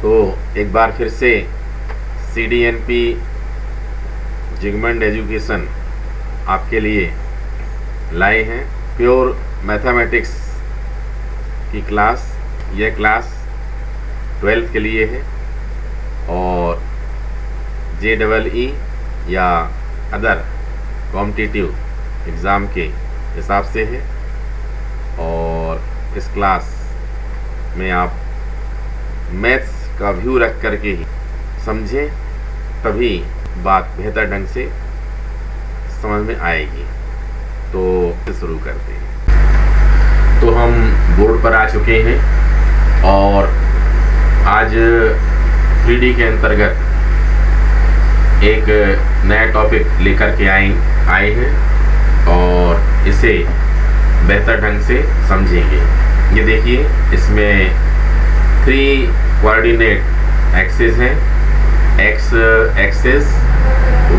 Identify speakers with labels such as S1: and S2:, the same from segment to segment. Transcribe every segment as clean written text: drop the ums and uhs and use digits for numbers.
S1: तो एक बार फिर से CDNP जिगमेंट एजुकेशन आपके लिए लाए हैं प्योर मैथमेटिक्स की क्लास। यह क्लास 12th के लिए है और JEE या अदर कॉम्पिटिटिव एग्ज़ाम के हिसाब से है। और इस क्लास में आप मैथ्स का व्यू रख करके ही समझें, तभी बात बेहतर ढंग से समझ में आएगी। तो शुरू करते हैं। तो हम बोर्ड पर आ चुके हैं और आज 3D के अंतर्गत एक नया टॉपिक लेकर के आए हैं और इसे बेहतर ढंग से समझेंगे। ये देखिए, इसमें 3 कोऑर्डिनेट एक्सिस हैं, x axis,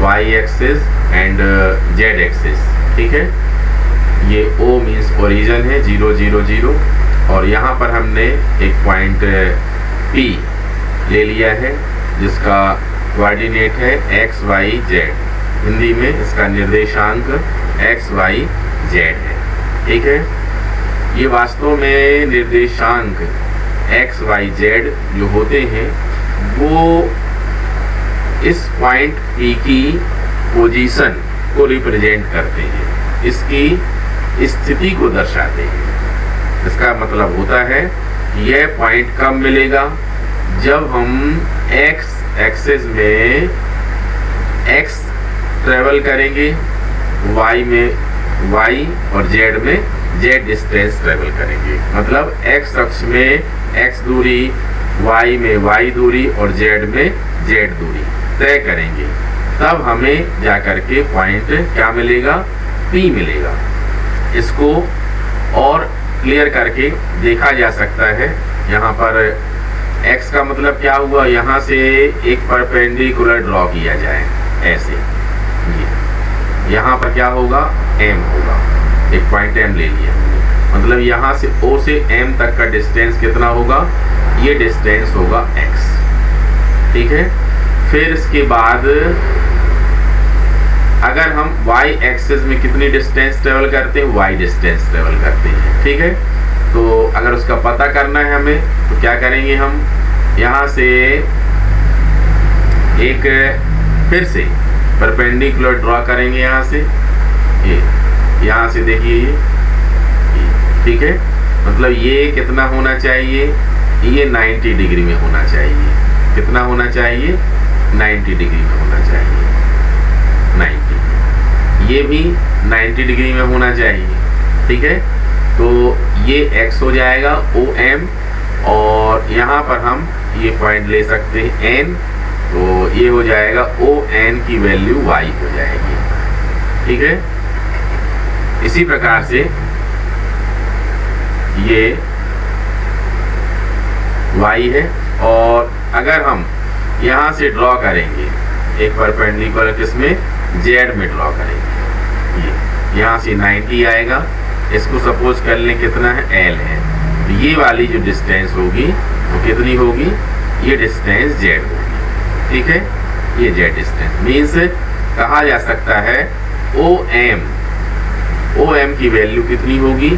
S1: y axis and z axis. ठीक है, ये O मीन्स ओरिजिन है 0 0 0 और यहाँ पर हमने एक पॉइंट P ले लिया है जिसका कोऑर्डिनेट है x y z। हिंदी में इसका निर्देशांक x y z है। ठीक है, ये वास्तव में निर्देशांक x y z जो होते हैं वो इस पॉइंट P की पोजीशन को रिप्रेजेंट करते हैं, इसकी स्थिति को दर्शाते हैं। इसका मतलब होता है कि यह पॉइंट कब मिलेगा, जब हम x एक्सिस में x ट्रेवल करेंगे, y में y और z में z डिस्टेंस ट्रेवल करेंगे। मतलब x अक्ष में x दूरी, y में y दूरी और z में z दूरी तय करेंगे, तब हमें जाकर के पॉइंट क्या मिलेगा, P मिलेगा। इसको और क्लियर करके देखा जा सकता है। यहाँ पर x का मतलब क्या हुआ, यहाँ से एक परपेंडिकुलर ड्रॉ किया जाए ऐसे, यहाँ पर क्या होगा, m होगा, एक पॉइंट m ले लिया। मतलब यहाँ से O से m तक का डिस्टेंस कितना होगा, ये डिस्टेंस होगा x। ठीक है, फिर इसके बाद अगर हम y एक्सिस में कितनी डिस्टेंस ट्रेवल करते हैं, y डिस्टेंस ट्रेवल करते हैं। ठीक है, तो अगर उसका पता करना है हमें तो क्या करेंगे, हम यहाँ से एक फिर से परपेंडिकुलर ड्रॉ करेंगे। यहाँ से यहाँ से देखिए ये, ठीक है, मतलब ये कितना होना चाहिए, ये 90 डिग्री में होना चाहिए। कितना होना चाहिए, 90 डिग्री में होना चाहिए, 90। ये भी 90 डिग्री में होना चाहिए। ठीक है, तो ये x हो जाएगा OM और यहाँ पर हम ये पॉइंट ले सकते हैं n, तो ये हो जाएगा ON की वैल्यू y हो जाएगी। ठीक है, इसी प्रकार से ये y है और अगर हम यहाँ से ड्रॉ करेंगे एक परपेंडिकुलर, किसमें, z में ड्रॉ करेंगे, ये यहाँ से 90 आएगा। इसको सपोज कर लें कितना है, L है, तो ये वाली जो डिस्टेंस होगी वो कितनी होगी, ये डिस्टेंस z होगी। ठीक है, ये z डिस्टेंस मीन्स कहा जा सकता है OM की वैल्यू कितनी होगी,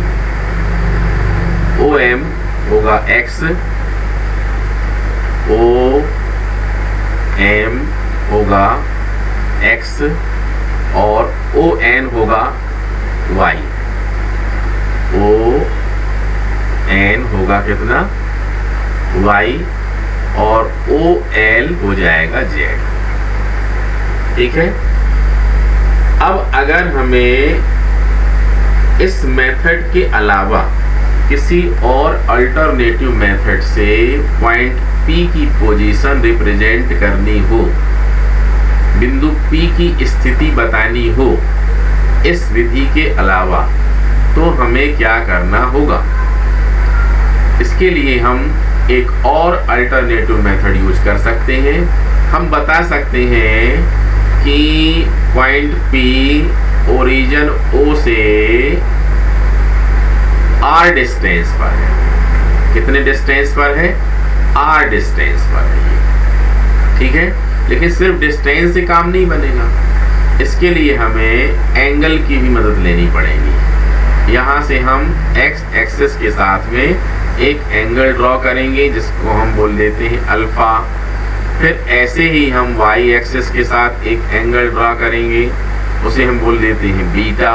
S1: OM होगा x, OM होगा x और ON होगा y। ON होगा कितना, y और OL हो जाएगा z। ठीक है, अब अगर हमें इस मेथड के अलावा किसी और अल्टरनेटिव मेथड से पॉइंट P की पोजीशन रिप्रेजेंट करनी हो, बिंदु P की स्थिति बतानी हो इस विधि के अलावा, तो हमें क्या करना होगा। इसके लिए हम एक और अल्टरनेटिव मेथड यूज कर सकते हैं। हम बता सकते हैं कि पॉइंट P ओरिजिन O से R डिस्टेंस पर है। कितने डिस्टेंस पर है, आर डिस्टेंस पर है ये, ठीक है। लेकिन सिर्फ डिस्टेंस से काम नहीं बनेगा, इसके लिए हमें एंगल की भी मदद लेनी पड़ेगी। यहाँ से हम एक्स एक्सिस के साथ में एक एंगल ड्रॉ करेंगे जिसको हम बोल देते हैं अल्फा। फिर ऐसे ही हम वाई एक्सिस के साथ एक एंगल ड्रॉ करेंगे, उसे हम बोल देते हैं बीटा।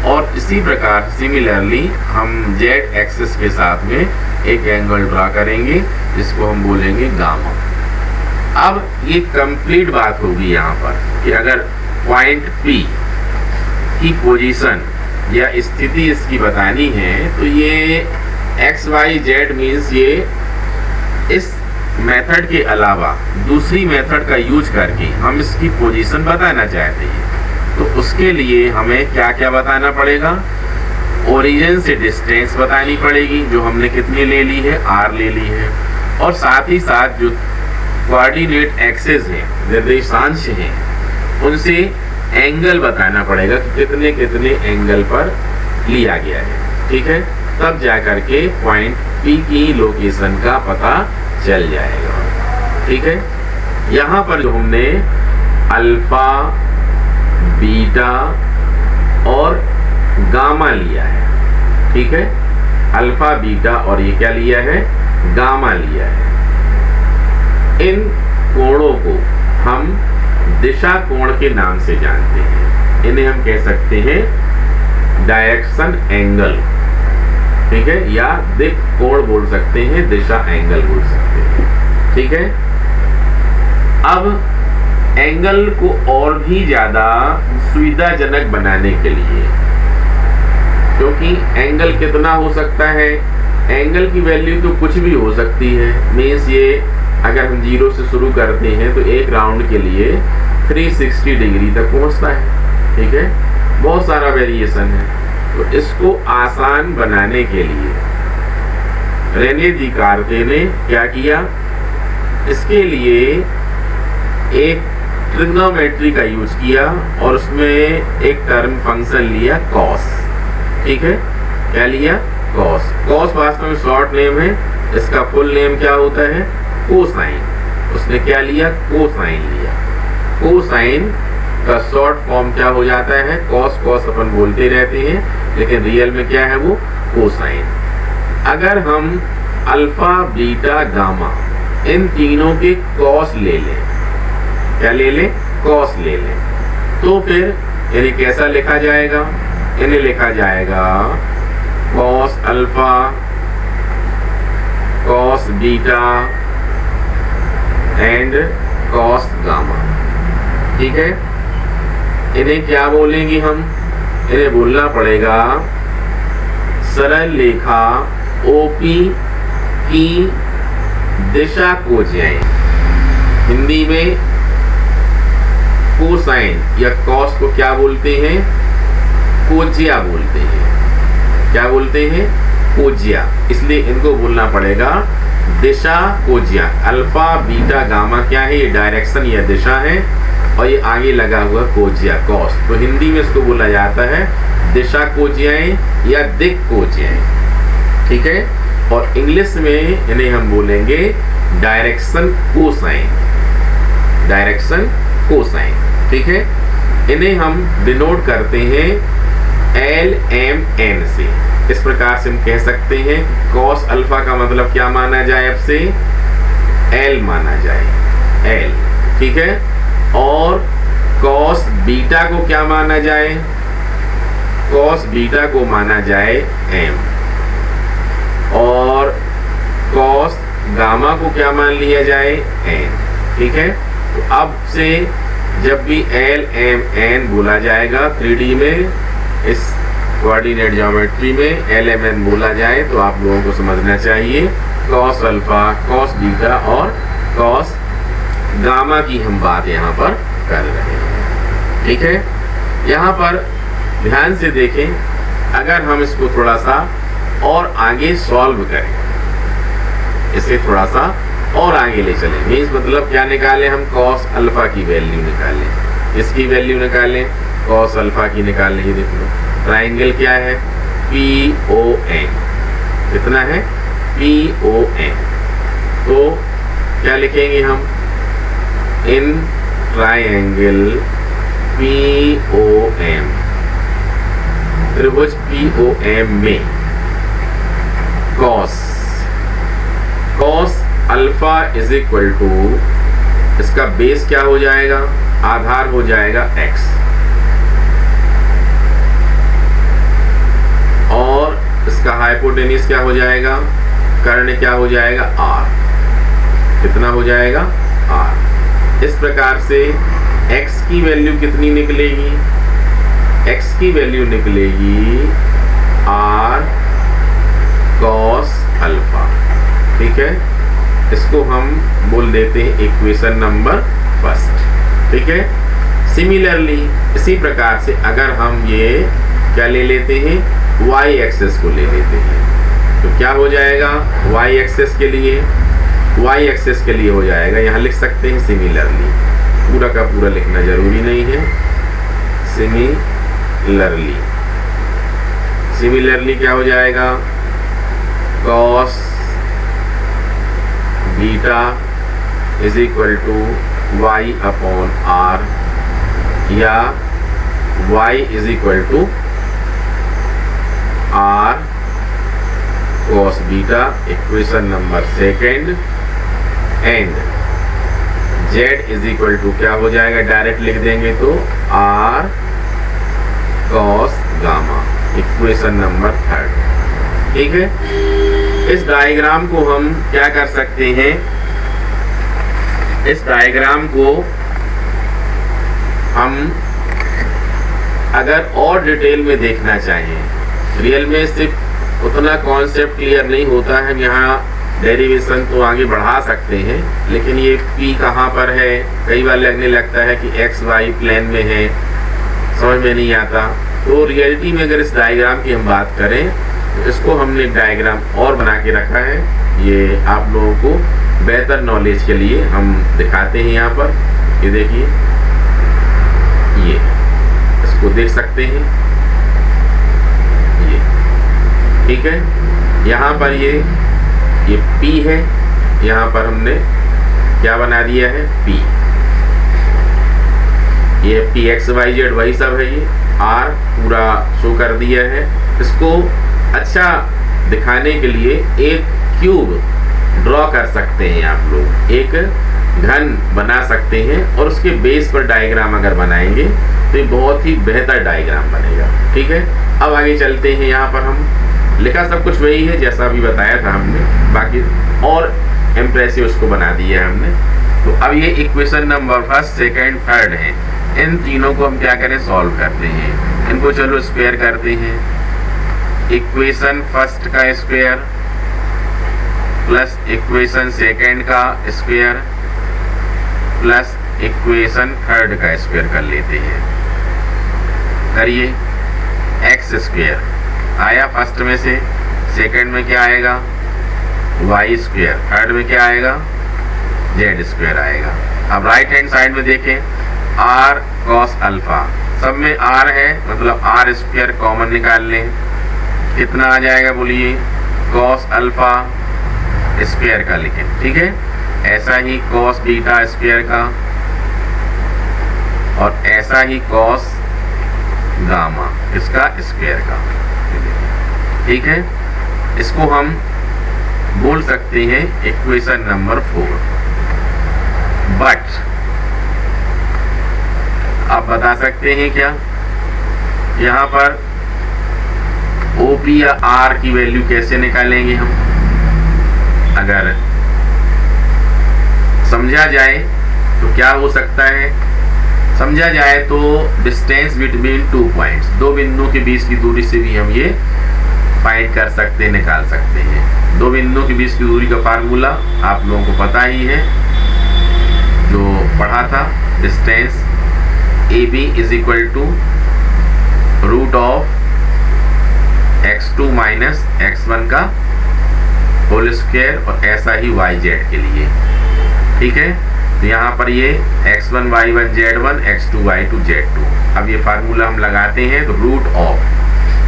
S1: और इसी प्रकार सिमिलरली हम जेड एक्सिस के साथ में एक एंगल ड्रॉ करेंगे जिसको हम बोलेंगे गामा। अब ये कंप्लीट बात होगी यहाँ पर कि अगर पॉइंट P की पोजीशन या स्थिति इसकी बतानी है तो ये एक्स वाई जेड मीन्स ये इस मेथड के अलावा दूसरी मेथड का यूज करके हम इसकी पोजीशन बताना चाहते हैं। तो उसके लिए हमें क्या क्या बताना पड़ेगा, ओरिजिन से डिस्टेंस बतानी पड़ेगी जो हमने कितनी ले ली है, आर ले ली है। और साथ ही साथ जो कोऑर्डिनेट एक्सिस है, निर्देशांश हैं, उनसे एंगल बताना पड़ेगा कि कितने कितने एंगल पर लिया गया है, ठीक है। तब जा करके पॉइंट P की लोकेशन का पता चल जाएगा, ठीक है। यहाँ पर जो हमने अल्फा, बीटा और गामा लिया है, ठीक है। अल्फा, बीटा और ये क्या लिया है, गामा लिया है। इन कोणों को हम दिशा कोण के नाम से जानते हैं। इन्हें हम कह सकते हैं डायरेक्शन एंगल, ठीक है, या दिक कोण बोल सकते हैं, दिशा एंगल बोल सकते हैं, ठीक है। अब एंगल को और भी ज्यादा सुविधाजनक बनाने के लिए, क्योंकि एंगल कितना हो सकता है, एंगल की वैल्यू तो कुछ भी हो सकती है। मीन्स ये अगर हम 0 से शुरू करते हैं तो एक राउंड के लिए 360 डिग्री तक पहुंचता है, ठीक है। बहुत सारा वेरिएशन है। तो इसको आसान बनाने के लिए रेने डिकार्ते ने क्या किया, इसके लिए एक ट्रिग्नोमेट्री का यूज किया और उसमें एक टर्म फंक्शन लिया कॉस, ठीक है। क्या लिया, कॉस। कॉस वास्तव में शॉर्ट नेम है, इसका फुल नेम क्या होता है, कोसाइन। उसने क्या लिया, कोसाइन लिया। कोसाइन का शॉर्ट फॉर्म क्या हो जाता है, कॉस। कॉस अपन बोलते रहते हैं लेकिन रियल में क्या है वो, कोसाइन। अगर हम अल्फा, बीटा, गामा इन तीनों के कॉस ले लें, क्या ले लें, कॉस ले लें, तो फिर इन्हें कैसा लिखा जाएगा, इन्हें लिखा जाएगा cos alpha, cos beta and cos gamma, ठीक है। इन्हें क्या बोलेंगे हम, इन्हें बोलना पड़ेगा सरल रेखा OP की दिशा कोज्याएं। हिंदी में कोसाइन या कॉस को क्या बोलते हैं, कोज्या बोलते हैं। क्या बोलते हैं, कोज्या। इसलिए इनको बोलना पड़ेगा दिशा कोज्या। अल्फा, बीटा, गामा क्या है, ये डायरेक्शन या दिशा है, और ये आगे लगा हुआ कोज्या, कॉस। तो हिंदी में इसको बोला जाता है दिशा कोज्याएं या दिक कोज्याएं, ठीक है। और इंग्लिश में इन्हें हम बोलेंगे डायरेक्शन कोसाइन, डायरेक्शन कोसाइन, ठीक है। इन्हें हम डिनोट करते हैं LMN से। इस प्रकार से हम कह सकते हैं कॉस अल्फा का मतलब क्या माना जाए, अब से L माना जाए, L, ठीक है। और कॉस बीटा को क्या माना जाए, कॉस बीटा को माना जाए M। और कॉस गामा को क्या मान लिया जाए, N, ठीक है। तो अब से जब भी LMN बोला जाएगा 3D में, इस कोऑर्डिनेट ज्योमेट्री में LMN बोला जाए तो आप लोगों को समझना चाहिए कॉस अल्फा, कॉस बीटा और कॉस गामा की हम बात यहाँ पर कर रहे हैं, ठीक है। यहाँ पर ध्यान से देखें, अगर हम इसको थोड़ा सा और आगे सॉल्व करें, इसे थोड़ा सा और आगे ले चलें, मीन्स मतलब क्या निकालें हम, कॉस अल्फा की वैल्यू निकालें, इसकी वैल्यू निकालें, कॉस अल्फा की निकालें। ये देख लो, ट्राइंगल क्या है, PON, कितना है, PON, तो क्या लिखेंगे हम, इन ट्राइंगल POM, त्रिभुज POM में cos alpha is equal to, इसका बेस क्या हो जाएगा, आधार हो जाएगा x, और इसका हाइपोटेन्यूज क्या हो जाएगा, कर्ण क्या हो जाएगा, r, कितना हो जाएगा, r। इस प्रकार से x की वैल्यू कितनी निकलेगी, x की वैल्यू निकलेगी r cos अल्फा। ठीक है, इसको हम बोल देते हैं इक्वेशन नंबर फर्स्ट। ठीक है, सिमिलरली इसी प्रकार से अगर हम ये क्या ले लेते हैं, y एक्सेस को ले लेते हैं, तो क्या हो जाएगा, y एक्सेस के लिए हो जाएगा, यहाँ लिख सकते हैं सिमिलरली, पूरा का पूरा लिखना जरूरी नहीं है, सिमिलरली क्या हो जाएगा, cos beta is equal to y upon r, या y is equal to r cos beta, equation number second, and z is equal to क्या हो जाएगा, डायरेक्ट लिख देंगे तो r cos gamma, equation number third. ठीक है, इस डायग्राम को हम क्या कर सकते हैं, इस डायग्राम को हम अगर और डिटेल में देखना चाहें, रियल में सिर्फ उतना कॉन्सेप्ट क्लियर नहीं होता है, यहाँ डेरिवेशन तो आगे बढ़ा सकते हैं, लेकिन ये p कहाँ पर है, कई बार लगने लगता है कि x y प्लेन में है, समझ में नहीं आता। तो रियलिटी में अगर इस डायग्राम की हम बात करें, तो इसको हमने एक डायग्राम और बना के रखा है, ये आप लोगों को बेहतर नॉलेज के लिए हम दिखाते हैं। यहाँ पर ये देखिए, ये इसको देख सकते हैं, ये ठीक है, यहाँ पर ये P है, यहाँ पर हमने क्या बना दिया है, P, ये PXYZ वही सब है, ये R पूरा शो कर दिया है। इसको अच्छा दिखाने के लिए एक क्यूब ड्रॉ कर सकते हैं आप लोग, एक घन बना सकते हैं, और उसके बेस पर डायग्राम अगर बनाएंगे तो ये बहुत ही बेहतर डायग्राम बनेगा। ठीक है, अब आगे चलते हैं। यहाँ पर हम लिखा सब कुछ वही है जैसा अभी बताया था हमने, बाकी और इम्प्रेसिव उसको बना दिया है हमने। तो अब ये equation number first, second, third है, इन तीनों को हम क्या करें, सॉल्व करते हैं। इनको चलो स्क्वायर करते हैं, इक्वेशन फर्स्ट का स्क्वायर प्लस इक्वेशन सेकेंड का स्क्वायर प्लस इक्वेशन थर्ड का स्क्वायर कर लेते हैं। करिए, एक्स स्क्वायर आया फर्स्ट में से, सेकेंड में क्या आएगा, वाई स्क्वायर, थर्ड में क्या आएगा, जेड स्क्वायर आएगा। अब राइट हैंड साइड में देखें, आर कॉस अल्फा, सब में आर है, मतलब आर स्क्वायर कॉमन निकाल लें, कितना आ जाएगा बोलिए, कॉस अल्फा स्क्वायर का लिखें। ठीक है, ऐसा ही कॉस बीटा स्क्वायर का, और ऐसा ही कॉस गामा इसका स्क्वायर का। ठीक है, इसको हम बोल सकते हैं इक्वेशन नंबर 4। बट आप बता सकते हैं क्या, यहाँ पर OP या R की वैल्यू कैसे निकालेंगे हम, अगर समझा जाए तो क्या हो सकता है, समझा जाए तो डिस्टेंस बिटवीन 2 पॉइंट्स, दो बिंदुओं के बीच की दूरी से भी हम ये फाइंड कर सकते हैं, निकाल सकते हैं। दो बिंदुओं के बीच की दूरी का फार्मूला आप लोगों को पता ही है, जो पढ़ा था, distance AB is equal to root of x2 minus x1 का होल स्क्वायर, और ऐसा ही YZ के लिए। ठीक है, तो यहाँ पर ये x1 y1 z1 x2 y2 z2। अब ये फार्मूला हम लगाते हैं, तो रूट ऑफ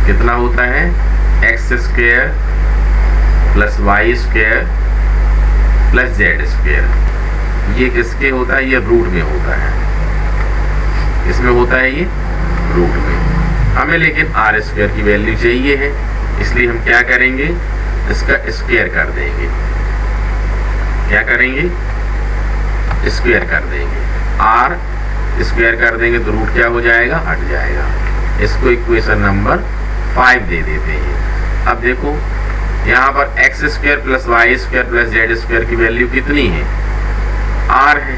S1: कितना होता है, x square plus y square plus z square. ये किसके होता है? ये रूट में होता है, इसमें होता है ये रूट में। हमें लेकिन आर स्क्वायर की वैल्यू चाहिए है, इसलिए हम क्या करेंगे? इसका स्क्वायर कर देंगे। क्या करेंगे? स्क्वायर कर देंगे। आर स्क्वायर कर देंगे तो रूट क्या हो जाएगा? हट जाएगा। इसको इक्वेशन नंबर 5 दे देते हैं। अब देखो यहाँ पर x square plus y square plus z square की वैल्यू कितनी है? आर है।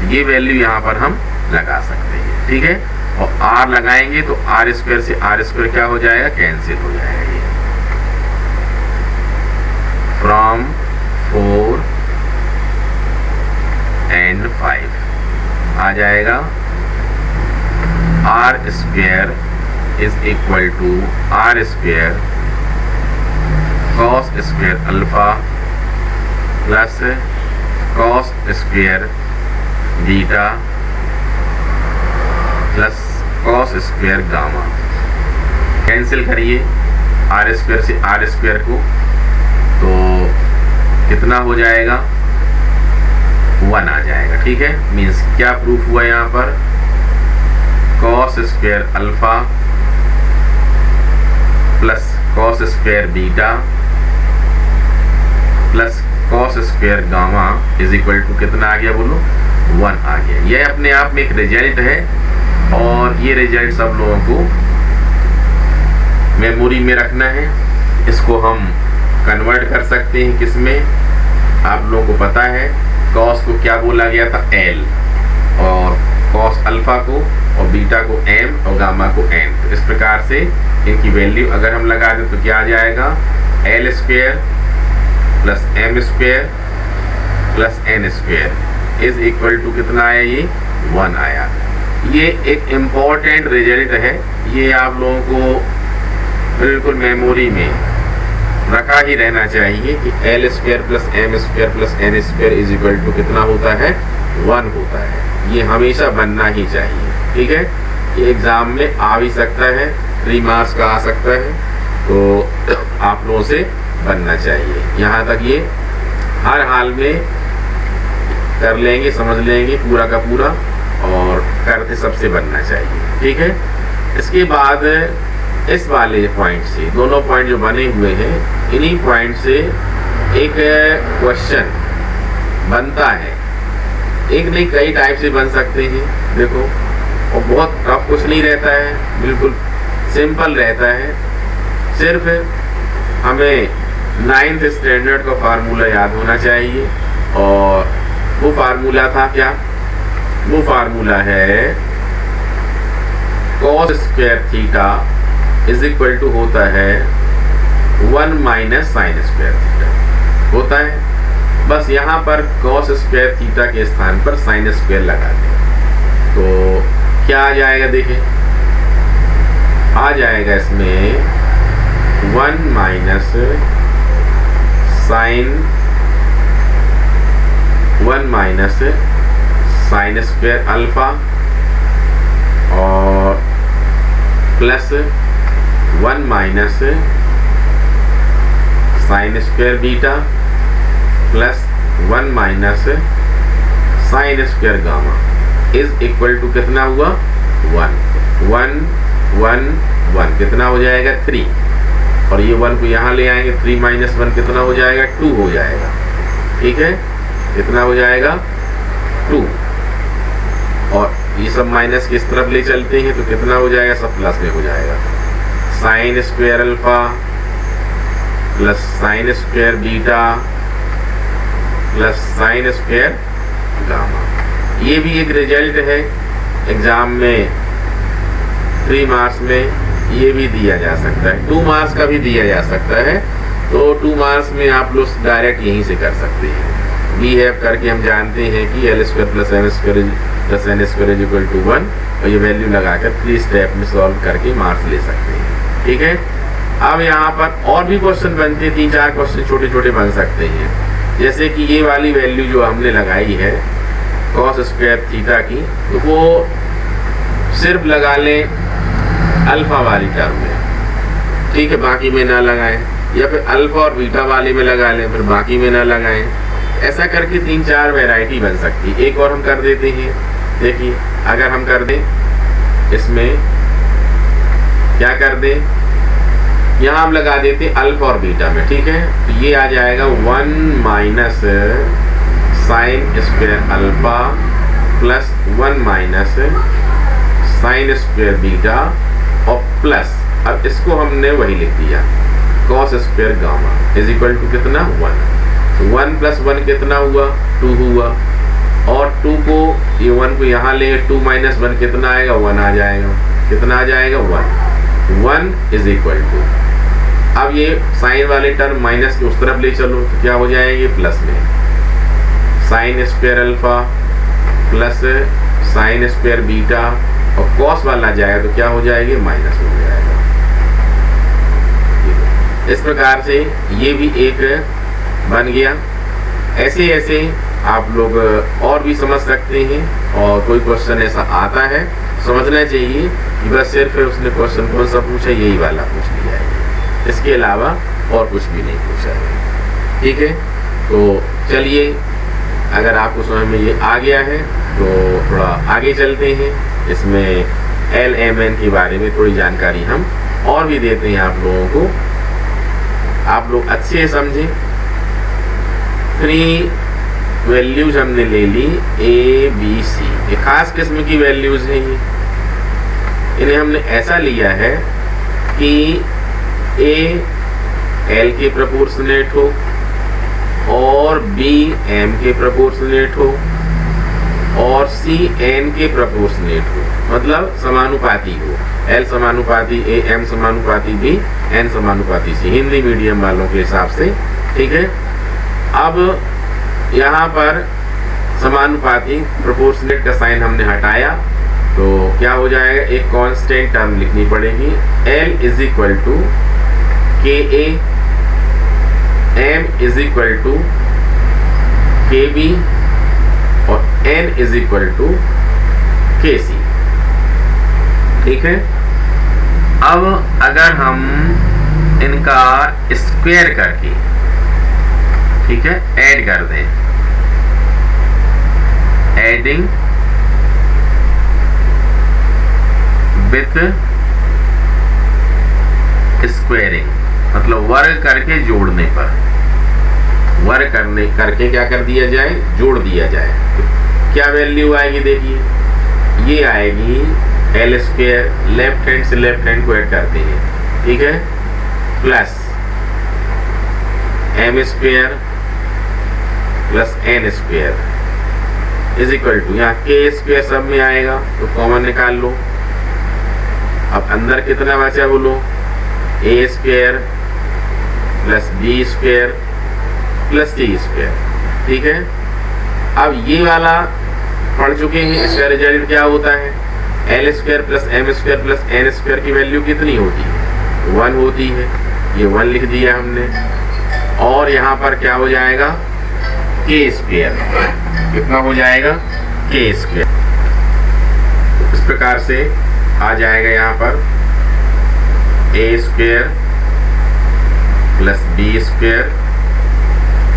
S1: ये वैल्यू यहाँ पर हम लगा सकते हैं, ठीक है। और आर लगाएंगे तो आर स्क्वायर से आर स्क्वायर क्या हो जाएगा? कैंसिल हो जाएगा। ये फ्रॉम 4 एंड 5 आ जाएगा। R square is equal to r square cos square alpha plus cos square beta plus cos square gamma. Cancel करिए आर स्क्वायर से आर स्क्वायर को, तो कितना हो जाएगा? 1 आ जाएगा, ठीक है। मीन्स क्या प्रूफ हुआ यहाँ पर? Cos square alpha plus cos square beta plus cos square gamma is equal to कितना आ गया? बोलो 1 आ गया। यह अपने आप में एक रिजल्ट है, और ये रिजल्ट सब लोगों को मेमोरी में रखना है। इसको हम कन्वर्ट कर सकते हैं किस में? आप लोगों को पता है कॉस को क्या बोला गया था? एल, और कॉस अल्फा को और बीटा को एम और गामा को एन। तो इस प्रकार से इनकी वैल्यू अगर हम लगा दें तो क्या आ जाएगा? L square plus m square plus n square is equal to कितना आया? ये 1 आया। ये एक इम्पॉर्टेंट रिजल्ट है, ये आप लोगों को बिल्कुल मेमोरी में रखा ही रहना चाहिए कि l square plus m square plus n square is equal to कितना होता है? 1 होता है। ये हमेशा बनना ही चाहिए, ठीक है। ये एग्जाम में आ भी सकता है, 3 मार्क्स का आ सकता है, तो आप लोगों से बनना चाहिए। यहाँ तक ये हर हाल में कर लेंगे, समझ लेंगे पूरा का पूरा, और करते सबसे बनना चाहिए, ठीक है। इसके बाद इस वाले पॉइंट से, दोनों पॉइंट जो बने हुए हैं, इन्हीं पॉइंट से एक क्वेश्चन बनता है। एक नहीं कई टाइप से बन सकते हैं, देखो। और बहुत टफ कुछ नहीं रहता है, बिल्कुल सिंपल रहता है। सिर्फ हमें 9th स्टैंडर्ड का फार्मूला याद होना चाहिए, और वो फार्मूला था क्या? वो फार्मूला है cos square theta is equal to होता है 1 माइनस साइन स्क्वायर थीटा होता है। बस यहाँ पर cos स्क्वायर थीटा के स्थान पर साइन स्क्वायर लगा दें तो क्या आ जाएगा? देखें, आ जाएगा इसमें 1 minus sine 1 minus sine square alpha और plus 1 minus sine square beta plus 1 minus sine square gamma is equal to कितना हुआ? 1 1 1 1 कितना हो जाएगा? 3, और ये 1 को यहाँ ले आएंगे, 3 माइनस 1 कितना हो जाएगा? 2 हो जाएगा, ठीक है। कितना हो जाएगा? 2, और ये सब माइनस किस तरफ ले चलते हैं तो कितना हो जाएगा? सब प्लस में हो जाएगा। Sign square alpha plus sign square beta plus sign square gamma. ये भी एक रिजल्ट है, एग्जाम में 3 मार्क्स में ये भी दिया जा सकता है, 2 मार्क्स का भी दिया जा सकता है। तो 2 मार्क्स में आप लोग डायरेक्ट यहीं से कर सकते हैं। बी हैव करके हम जानते हैं कि l square plus m square plus n square is equal to 1, और ये वैल्यू लगाकर 3 स्टेप में सॉल्व करके मार्क्स ले सकते हैं, ठीक है। अब यहाँ पर और भी क्वेश्चन बनते हैं, 3-4 क्वेश्चन छोटे छोटे बन सकते हैं। जैसे कि ये वाली वैल्यू जो हमने लगाई है कॉस स्क्वायर थीटा की, तो वो सिर्फ लगा लें अल्फा वाली टर्म में, ठीक है, बाकी में ना लगाएं, या फिर अल्फा और बीटा वाले में लगा लें, फिर बाकी में ना लगाएं। ऐसा करके 3-4 वैरायटी बन सकती है। एक और हम कर देते हैं, देखिए अगर हम कर दें इसमें क्या कर दें, यहाँ हम लगा देते अल्फा और बीटा में, ठीक है। तो ये आ जाएगा 1 minus sine square alpha plus 1 minus sine square beta और प्लस, अब इसको हमने वही लिख दिया cos square gamma is equal to कितना 1। 1 प्लस 1 कितना हुआ 2 हुआ, और 2 को ये 1 को यहाँ ले, 2 माइनस 1 कितना आएगा 1 आ जाएगा, कितना आ जाएगा 1 इज इक्वल टू, अब ये साइन वाले टर्म माइनस के उस तरफ ले चलो तो क्या हो जाएंगे प्लस में sign square alpha plus sign square beta, और कॉस वाला जाएगा तो क्या हो जाएगी माइनस हो जाएगा। इस प्रकार से ये भी एक बन गया। ऐसे ऐसे आप लोग और भी समझ सकते हैं, और कोई क्वेश्चन ऐसा आता है समझना चाहिए कि बस सिर्फ उसने क्वेश्चन कौन सा पूछा यही वाला पूछ लिया है, इसके अलावा और कुछ भी नहीं पूछा है, ठीक है। तो चलिए अगर आपको समझ में ये आ गया है तो थोड़ा आगे चलते हैं, इसमें LMN के बारे में थोड़ी जानकारी हम और भी देते हैं आप लोगों को, आप लोग अच्छे से समझें। 3 वैल्यूज हमने ले ली A B C, ये खास किस्म की वैल्यूज हैं ये, इन्हें हमने ऐसा लिया है कि A L के प्रोपोर्शनेट हो और B M के प्रोपोर्शनेट हो और C N के प्रोपोर्शनेट हो, मतलब समानुपाती हो, L समानुपाती A, M समानुपाती B, N समानुपाती C, हिंदी मीडियम वालों के हिसाब से, ठीक है। अब यहाँ पर समानुपाती प्रोपोर्शनेट का साइन हमने हटाया तो क्या हो जाएगा, एक कांस्टेंट टर्म लिखनी पड़ेगी, L is equal to KA, M is equal to KB और N is equal to KC, ठीक है। अब अगर हम इनका स्क्वायर करके, ठीक है, ऐड कर दें, एडिंग विथ स्क्वायरिंग, मतलब वर्ग करके जोड़ने पर, वर्ग करके क्या कर दिया जाए, जोड़ दिया जाए, तो क्या वैल्यू आएगी, देखिए ये आएगी L स्क्वायर, लेफ्ट हैंड से लेफ्ट हैंड को ऐड करते हैं, ठीक है, plus M square plus N square is equal to, यहाँ K स्क्वायर सब में आएगा तो कॉमन निकाल लो, अब अंदर कितना बचा बोलो, A square plus B square plus C square, ठीक है। अब ये वाला पढ़ चुके हैं, इसका रिजल्ट क्या होता है, L square plus M square plus N square की वैल्यू कितनी होती है 1 होती है, ये 1 लिख दिया हमने, और यहाँ पर क्या हो जाएगा K स्क्वायर, कितना हो जाएगा K स्क्वायर, इस प्रकार से आ जाएगा यहाँ पर A square plus B square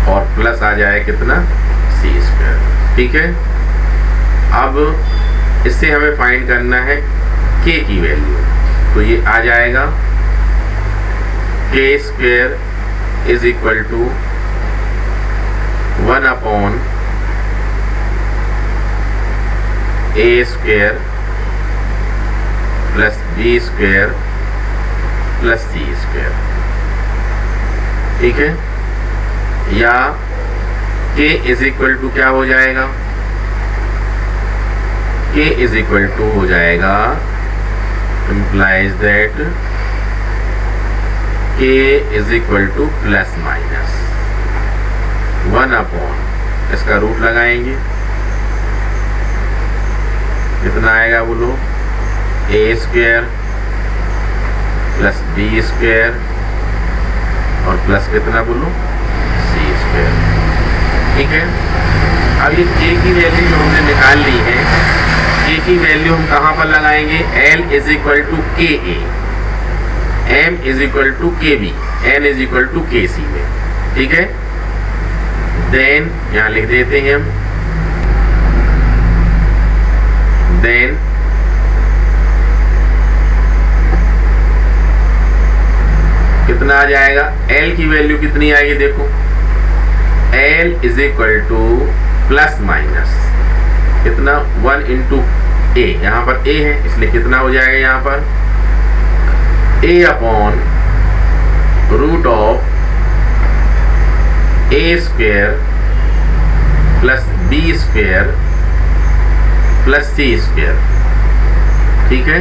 S1: और प्लस आ जाए कितना C स्क्वायर, ठीक है। अब इससे हमें फाइंड करना है K की वैल्यू, तो ये आ जाएगा K square is equal to 1 upon A square plus B square plus C square, ठीक है। या K इज इक्वल टू क्या हो जाएगा, K इज इक्वल टू हो जाएगा, implies that K is equal to plus minus 1 upon, इसका root लगाएंगे, कितना आएगा बोलो, A square plus B square और प्लस कितना बोलो C स्क्वायर, ठीक है। अब ये K की वैल्यू जो हमने निकाल ली है, K की वैल्यू हम कहाँ पर लगाएंगे, L is equal to KA, M is equal to KB, N is equal to KC में, ठीक है। देन यहाँ लिख देते हैं हम, देन कितना आ जाएगा, L की वैल्यू कितनी आएगी देखो, L is equal to plus minus कितना 1 इंटू A, यहाँ पर A है इसलिए कितना हो जाएगा यहाँ पर A upon root of A square plus B square plus C square. ठीक है,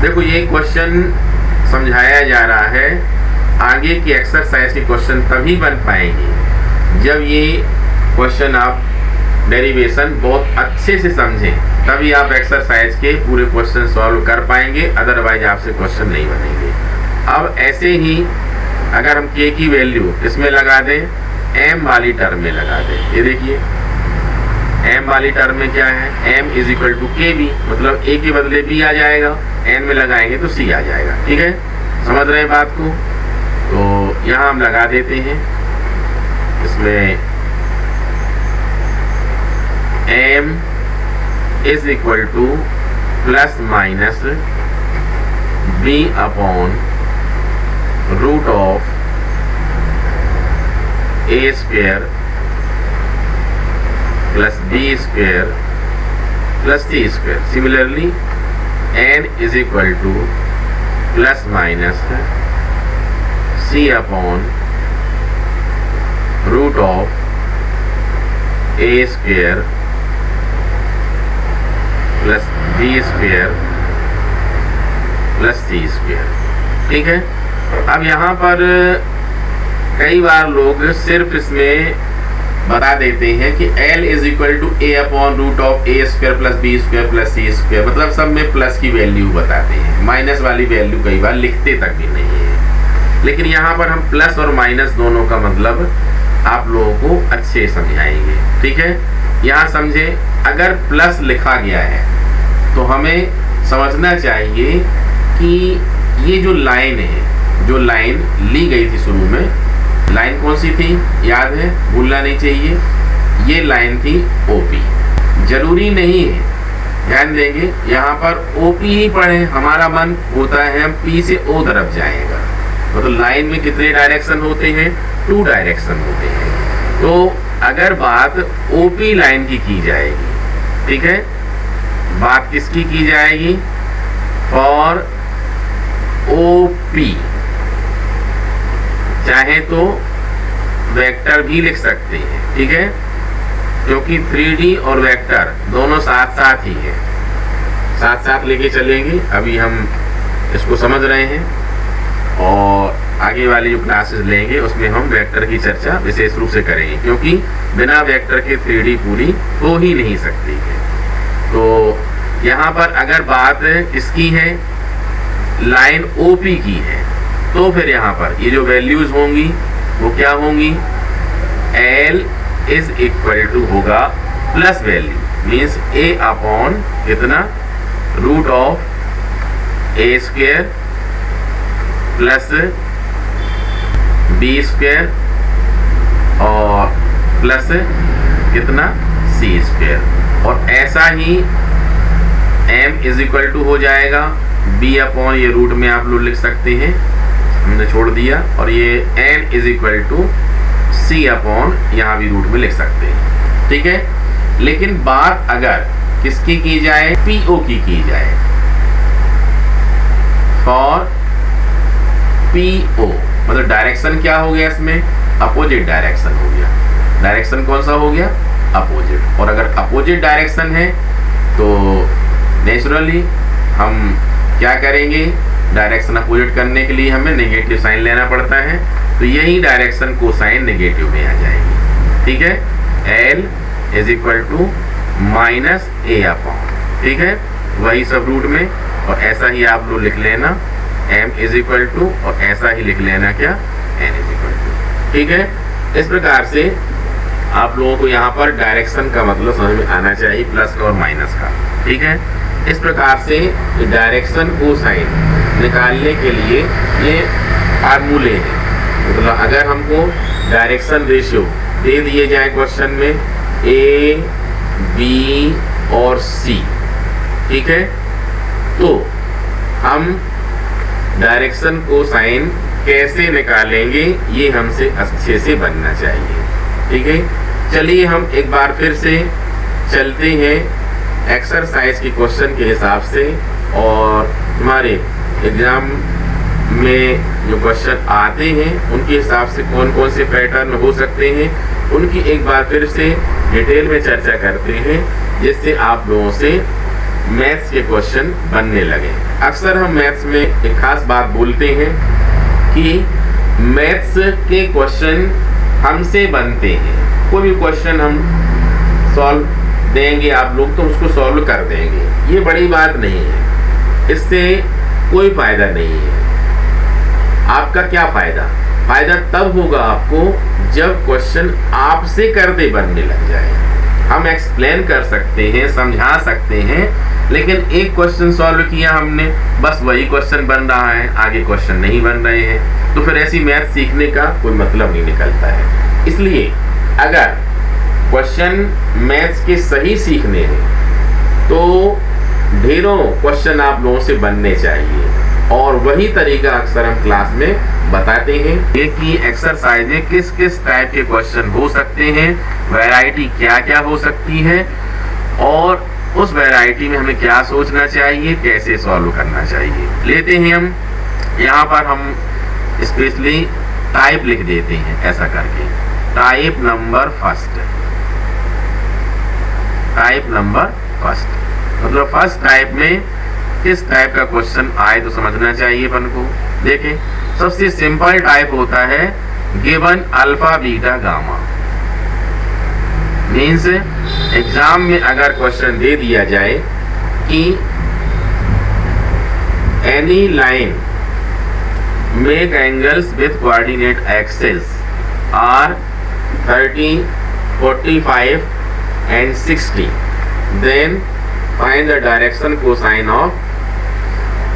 S1: देखो ये क्वेश्चन समझाया जा रहा है, आगे की एक्सरसाइज के क्वेश्चन तभी बन पाएंगे जब ये क्वेश्चन आप डेरिवेशन बहुत अच्छे से समझें, तभी आप एक्सरसाइज के पूरे क्वेश्चन सॉल्व कर पाएंगे, अदरवाइज आपसे क्वेश्चन नहीं बनेंगे। अब ऐसे ही अगर हम k की वैल्यू इसमें लगा दें, m वाली टर्म में लगा दें, ये देखिए m वाली टर्म में क्या है, m इज इक्वल टू के बी, मतलब a के बदले b आ जाएगा, n में लगाएंगे तो c आ जाएगा। ठीक है, समझ रहे हैं बात को? तो यहाँ हम लगा देते हैं, इसमें m is equal to plus minus b upon root of a square plus b square plus c square. Similarly n is equal to plus minus c upon root of a square plus b square plus c square. ठीक है, अब यहाँ पर कई बार लोग सिर्फ इसमें बता देते हैं कि L is equal to A upon root of A square plus B square plus C square, मतलब सब में प्लस की वैल्यू बताते हैं, माइनस वाली वैल्यू कई बार लिखते तक भी नहीं है। लेकिन यहाँ पर हम प्लस और माइनस दोनों का मतलब आप लोगों को अच्छे समझाएंगे। ठीक है, यहाँ समझे, अगर प्लस लिखा गया है तो हमें समझना चाहिए कि ये जो लाइन है, जो लाइन ली गई थी शुरू में, लाइन कौन सी थी याद है, भूलना नहीं चाहिए, ये लाइन थी OP। जरूरी नहीं है, ध्यान देंगे, यहाँ पर OP ही पढ़े, हमारा मन होता है हम P से O तरफ जाएगा, मतलब लाइन में कितने डायरेक्शन होते हैं, 2 डायरेक्शन होते हैं। तो अगर बात OP लाइन की जाएगी, ठीक है, बात किसकी की जाएगी, फॉर OP, चाहे तो वेक्टर भी लिख सकते हैं। ठीक है, क्योंकि 3D और वेक्टर दोनों साथ साथ ही है, साथ साथ लेके चलेंगे। अभी हम इसको समझ रहे हैं और आगे वाली जो क्लासेस लेंगे उसमें हम वेक्टर की चर्चा विशेष रूप से करेंगे, क्योंकि बिना वेक्टर के 3D पूरी हो ही नहीं सकती है। तो यहाँ पर अगर बात किसकी है, लाइन OP की है, तो फिर यहाँ पर ये जो वैल्यूज होंगी वो क्या होंगी, L इज इक्वल टू होगा plus value, means A upon कितना, root of A square plus B square और प्लस कितना C स्क्वेयर। और ऐसा ही M इज इक्वल टू हो जाएगा B अपॉन, ये रूट में आप लोग लिख सकते हैं, हमने छोड़ दिया, और ये n is equal to C upon, यहाँ भी रूट में लिख सकते हैं। ठीक है, लेकिन बात अगर किसकी की जाए, PO की जाए, फॉर PO, मतलब डायरेक्शन क्या हो गया इसमें, अपोजिट डायरेक्शन हो गया। डायरेक्शन कौन सा हो गया, अपोजिट। और अगर अपोजिट डायरेक्शन है तो नेचुरली हम क्या करेंगे, डायरेक्शन अपोजिट करने के लिए हमें नेगेटिव साइन लेना पड़ता है, तो यही डायरेक्शन कोसाइन नेगेटिव में आ जाएगी। ठीक है, L is equal to minus A upon, ठीक है, वही सब रूट में, और ऐसा ही आप लोग लिख लेना M इज इक्वल टू, और ऐसा ही लिख लेना क्या, N इज इक्वल टू। ठीक है, इस प्रकार से आप लोगों को यहाँ पर डायरेक्शन का मतलब समझ में आना चाहिए, प्लस का और माइनस का। ठीक है, इस प्रकार से डायरेक्शन कोसाइन निकालने के लिए ये फार्मूले हैं, मतलब अगर हमको डायरेक्शन रेशियो दे दिए जाए क्वेश्चन में ए, बी और सी, ठीक है, तो हम डायरेक्शन कोसाइन कैसे निकालेंगे ये हमसे अच्छे से बनना चाहिए, ठीक है। चलिए हम एक बार फिर से चलते हैं एक्सरसाइज के क्वेश्चन के हिसाब से, और हमारे एग्जाम में जो क्वेश्चन आते हैं उनके हिसाब से कौन कौन से पैटर्न हो सकते हैं उनकी एक बार फिर से डिटेल में चर्चा करते हैं, जिससे आप लोगों से मैथ्स के क्वेश्चन बनने लगे। अक्सर हम मैथ्स में एक खास बात बोलते हैं कि मैथ्स के क्वेश्चन हमसे बनते हैं। कोई भी क्वेश्चन हम सॉल्व देंगे आप लोग तो उसको सॉल्व कर देंगे, ये बड़ी बात नहीं है, इससे कोई फायदा नहीं है। आपका क्या फायदा? फायदा तब होगा आपको जब क्वेश्चन आपसे करते बनने लग जाए। हम एक्सप्लेन कर सकते हैं, समझा सकते हैं, लेकिन एक क्वेश्चन सॉल्व किया हमने, बस वही क्वेश्चन बन रहा है, आगे क्वेश्चन नहीं बन रहे हैं, तो फिर ऐसी मैथ सीखने का कोई मतलब नहीं निकलता है। इसलिए अगर क्वेश्चन मैथ्स के सही सीखने हैं तो ढेरों क्वेश्चन आप लोगों से बनने चाहिए, और वही तरीका अक्सर हम क्लास में बताते हैं कि एक्सरसाइज में किस किस टाइप के क्वेश्चन हो सकते हैं, वैरायटी क्या क्या हो सकती है, और उस वैरायटी में हमें क्या सोचना चाहिए, कैसे सॉल्व करना चाहिए। लेते हैं हम यहाँ पर हम स्पेशली टाइप लिख देते हैं ऐसा करके, type number first, type number first मतलब फर्स्ट टाइप में किस टाइप का क्वेश्चन आए तो समझना चाहिए अपन को। देखें, सबसे सिंपल टाइप होता है given alpha beta gamma. Means exam में अगर क्वेश्चन दे दिया जाए कि any line make angles with coordinate axis are 30, 45 and 60, then find the direction cosine of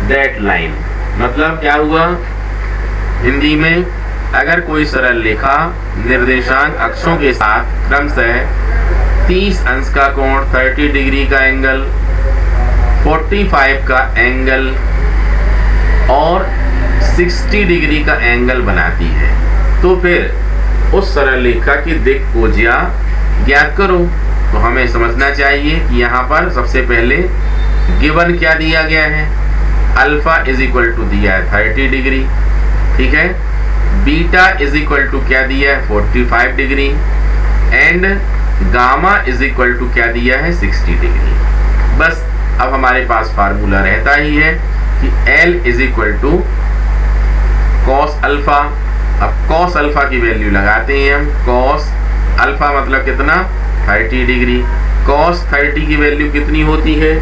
S1: that line। मतलब क्या हुआ हिंदी में, अगर कोई सरल रेखा निर्देशांक अक्षों के साथ क्रमशः 30 अंश का कोण, 30 डिग्री का एंगल, 45 का एंगल और 60 डिग्री का एंगल बनाती है, तो फिर उस सरल रेखा की दिक् को ज्ञात करो। तो हमें समझना चाहिए कि यहाँ पर सबसे पहले गिवन क्या दिया गया है, अल्फा इज इक्वल टू दिया है 30 डिग्री, ठीक है, बीटा इज इक्वल टू क्या दिया है 45 degree, and gamma is equal to क्या दिया है 60 डिग्री। बस अब हमारे पास फार्मूला रहता ही है कि L is equal to cos alpha. अब कॉस अल्फा की वैल्यू लगाते हैं हम, कॉस अल्फा मतलब कितना 30 डिग्री, कॉस 30 की वैल्यू कितनी होती है,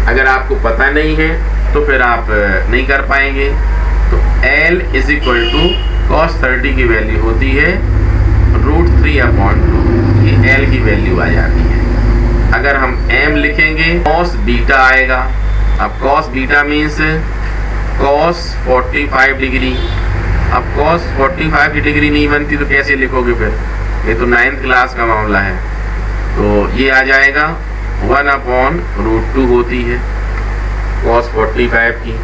S1: अगर आपको पता नहीं है तो फिर आप नहीं कर पाएंगे। तो L is equal to cos 30 की वैल्यू होती है √3/2, ये L की वैल्यू आ जाती है। अगर हम M लिखेंगे कॉस बीटा आएगा। अब cos beta means cos 45 degree. अब कॉस 45 की डिग्री नहीं बनती तो कैसे लिखोगे फिर, ये तो 9th क्लास का मामला है, तो ये आ जाएगा 1/√2 होती है कॉस 45 की।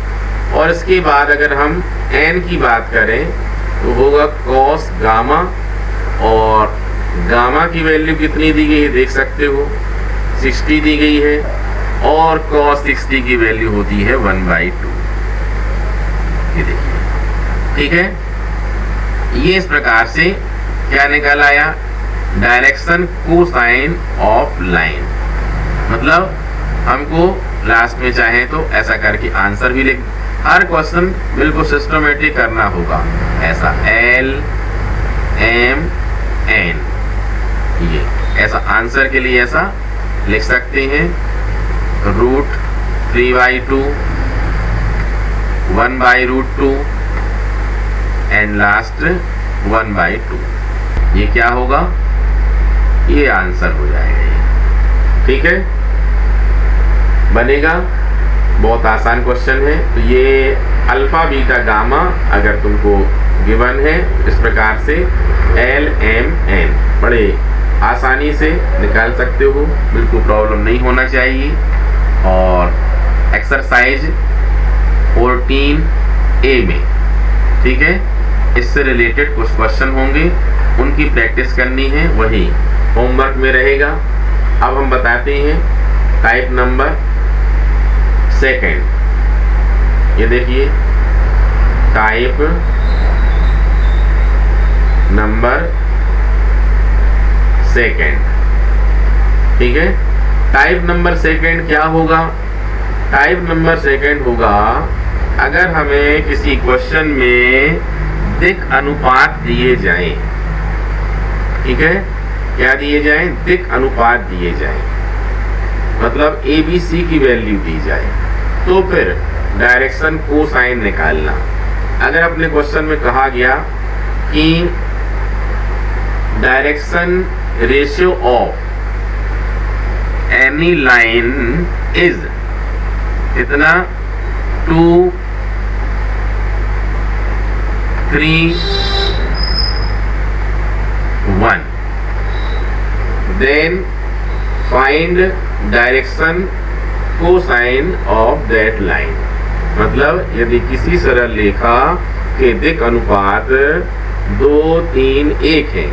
S1: और इसके बाद अगर हम n की बात करें तो होगा कॉस गामा, और गामा की वैल्यू कितनी दी गई है देख सकते हो 60 दी गई है, और कॉस 60 की वैल्यू होती है 1/2, ये देखिए, ठीक है। ये इस प्रकार से क्या निकल आया, डायरेक्शन कोसाइन ऑफ लाइन। मतलब हमको लास्ट में चाहे तो ऐसा करके आंसर भी लिख, हर क्वेश्चन बिल्कुल सिस्टमेटिक करना होगा, ऐसा L M N, ये ऐसा आंसर के लिए ऐसा लिख सकते हैं, √3/2, 1/√2 एंड लास्ट 1/2। ये क्या होगा, ये आंसर हो जाएगा ये, ठीक है, बनेगा। बहुत आसान क्वेश्चन है। तो ये अल्फा बीटा गामा अगर तुमको गिवन है इस प्रकार से LMN बड़े आसानी से निकाल सकते हो, बिल्कुल प्रॉब्लम नहीं होना चाहिए। और एक्सरसाइज 14A में, ठीक है, इससे रिलेटेड कुछ क्वेश्चन होंगे, उनकी प्रैक्टिस करनी है, वही होमवर्क में रहेगा। अब हम बताते हैं टाइप नंबर सेकंड। ये देखिए टाइप नंबर सेकंड, ठीक है। टाइप नंबर सेकंड क्या होगा? टाइप नंबर सेकंड होगा अगर हमें किसी क्वेश्चन में दिक् अनुपात दिए जाएं, ठीक है, क्या दिए जाएं? दिक् अनुपात दिए जाएं, मतलब ABC की वैल्यू दी जाए, तो फिर डायरेक्शन कोसाइन निकालना। अगर अपने क्वेश्चन में कहा गया कि direction ratio of any line is इतना 2, 3, 1, then find direction cosine of that line. मतलब यदि किसी सरल रेखा के दिक् अनुपात 2, 3, 1 है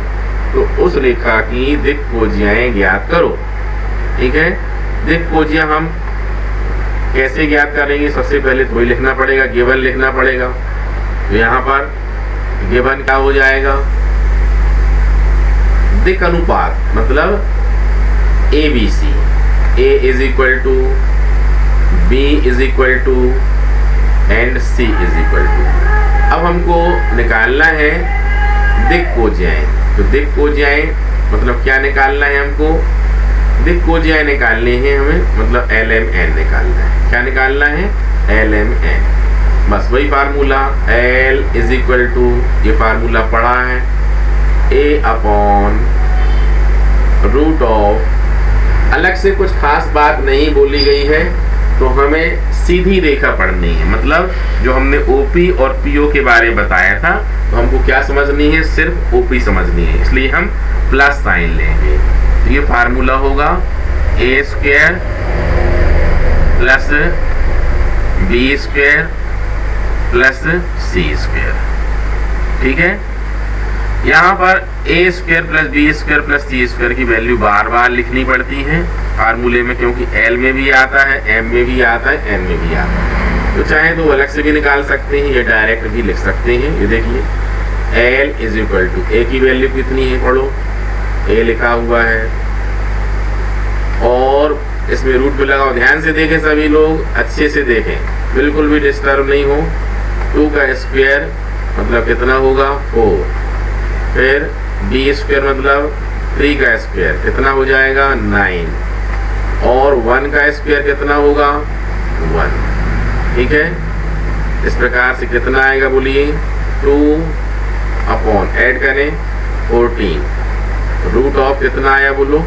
S1: तो उस रेखा की दिक् कोजियाएं ज्ञात करो, ठीक है। दिक् कोजियां हम कैसे ज्ञात करेंगे? सबसे पहले तो वही लिखना पड़ेगा, गिवन लिखना पड़ेगा। तो यहाँ पर गिवन क्या हो जाएगा? दिक् अनुपात मतलब ABC, A is equal to B is equal to and C is equal to. अब हमको निकालना है दिक् कोजियाएं। तो दिक् कोजियाएं मतलब क्या निकालना है हमको? दिक् कोजियाएं निकालनी है हमें, मतलब LMN निकालना है। क्या निकालना है? LMN। बस वही formula L is equal to, ये फार्मूला पढ़ा है, A अपॉन रूट ऑफ, अलग से कुछ खास बात नहीं बोली गई है, तो हमें सीधी रेखा पढ़नी है। मतलब जो हमने OP और PO के बारे में बताया था, तो हमको क्या समझनी है? सिर्फ OP समझनी है, इसलिए हम प्लस साइन लेंगे। तो ये फार्मूला होगा A square plus B square plus C square, ठीक है। यहाँ पर A square plus B square plus C square की वैल्यू बार बार लिखनी पड़ती है फार्मूले में, क्योंकि L में भी आता है, M में भी आता है, N में भी आता है। तो चाहे तो अलग से भी निकाल सकते हैं या डायरेक्ट भी लिख सकते हैं। ये देखिए L is equal to, A की वैल्यू कितनी है? पढ़ो, A लिखा हुआ है और इसमें रूट भी लगाओ। ध्यान से देखें सभी लोग, अच्छे से देखें, बिल्कुल भी डिस्टर्ब नहीं हो। 2 का स्क्वायर मतलब कितना होगा? 4। फिर B स्क्वायर मतलब 3 का स्क्वायर कितना हो जाएगा? 9। और 1 का स्क्वायर कितना होगा? 1, ठीक है। इस प्रकार से कितना आएगा बोलिए? 2 अपॉन ऐड करें 14, रूट ऑफ कितना आया बोलो?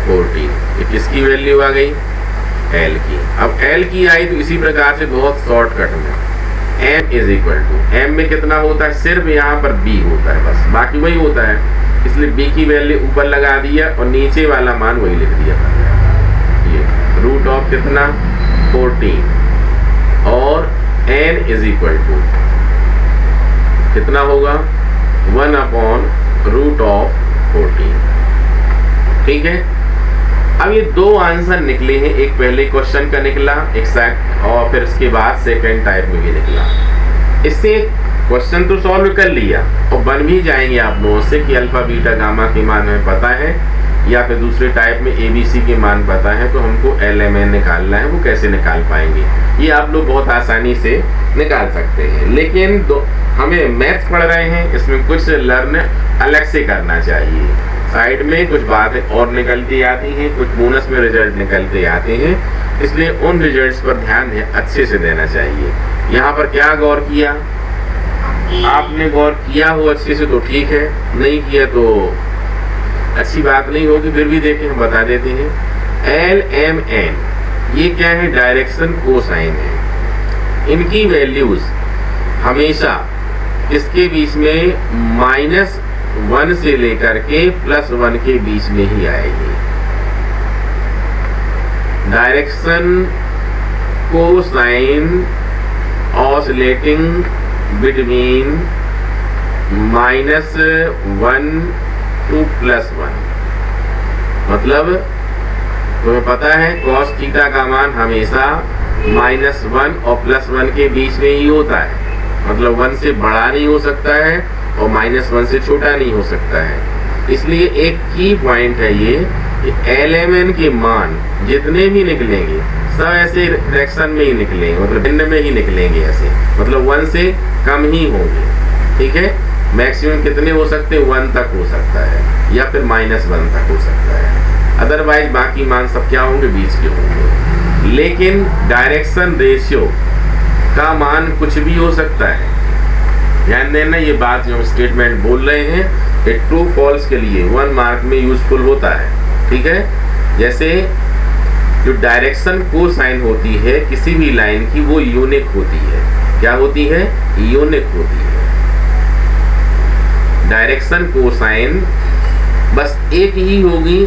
S1: 14। ये किसकी वैल्यू आ गई? L की। अब L की आई तो इसी प्रकार से बहुत शॉर्टकट में M is equal to, M में कितना होता है? सिर्फ यहाँ पर B होता है, बस बाकी वही होता है, इसलिए B की वैल्यू ऊपर लगा दिया और नीचे वाला मान वही लिख दिया। ये रूट ऑफ कितना? 14 और N इज इक्वल टू कितना होगा? 1 अपॉन रूट ऑफ 14, ठीक है। अब ये 2 आंसर निकले हैं, एक पहले क्वेश्चन का निकला एग्जैक्ट, और फिर उसके बाद सेकंड टाइप में भी निकला। इससे क्वेश्चन तो सॉल्व कर लिया और बन भी जाएंगे आप लोगों से कि अल्फा बीटा गामा के मान हमें पता है, या फिर दूसरे टाइप में ABC के मान पता है, तो हमको LMN निकालना है, वो कैसे निकाल पाएंगे? ये आप लोग बहुत आसानी से निकाल सकते हैं। लेकिन हमें मैथ्स पढ़ रहे हैं, इसमें कुछ लर्न अलग से करना चाहिए। साइड में कुछ बातें और निकलती आती हैं, कुछ बोनस में रिजल्ट निकलते आते हैं, इसलिए उन रिजल्ट्स पर ध्यान अच्छे से देना चाहिए। यहाँ पर क्या गौर किया? आपने गौर किया हो अच्छे से तो ठीक है, नहीं किया तो अच्छी बात नहीं होगी, फिर भी देखें हम बता देते हैं। LMN ये क्या है? डायरेक्शन कोसाइन है। इनकी वैल्यूज हमेशा इसके बीच में -1 से लेकर के +1 के बीच में ही आएगी। Direction cosine oscillating between -1 to +1, मतलब तुम्हें पता है cos थीटा का मान हमेशा -1 और +1 के बीच में ही होता है, मतलब 1 से बड़ा नहीं हो सकता है और -1 से छोटा नहीं हो सकता है। इसलिए एक की पॉइंट है ये कि LMN के मान जितने भी निकलेंगे सब ऐसे डायरेक्शन में ही निकलेंगे, मतलब भिन्न में ही निकलेंगे ऐसे, मतलब 1 से कम ही होंगे। ठीक है, मैक्सिमम कितने हो सकते हैं, 1 तक हो सकता है या फिर -1 तक हो सकता है। अदरवाइज बाकी मान सब क्या होंगे, बीच के होंगे। लेकिन डायरेक्शन रेशियो का मान कुछ भी हो सकता है। ध्यान देना, ये बात जो हम स्टेटमेंट बोल रहे हैं ये ट्रू फॉल्स के लिए 1 मार्क में यूजफुल होता है। ठीक है, जैसे जो डायरेक्शन कोसाइन होती है किसी भी लाइन की वो यूनिक होती है। क्या होती है, यूनिक होती है। डायरेक्शन कोसाइन बस एक ही होगी,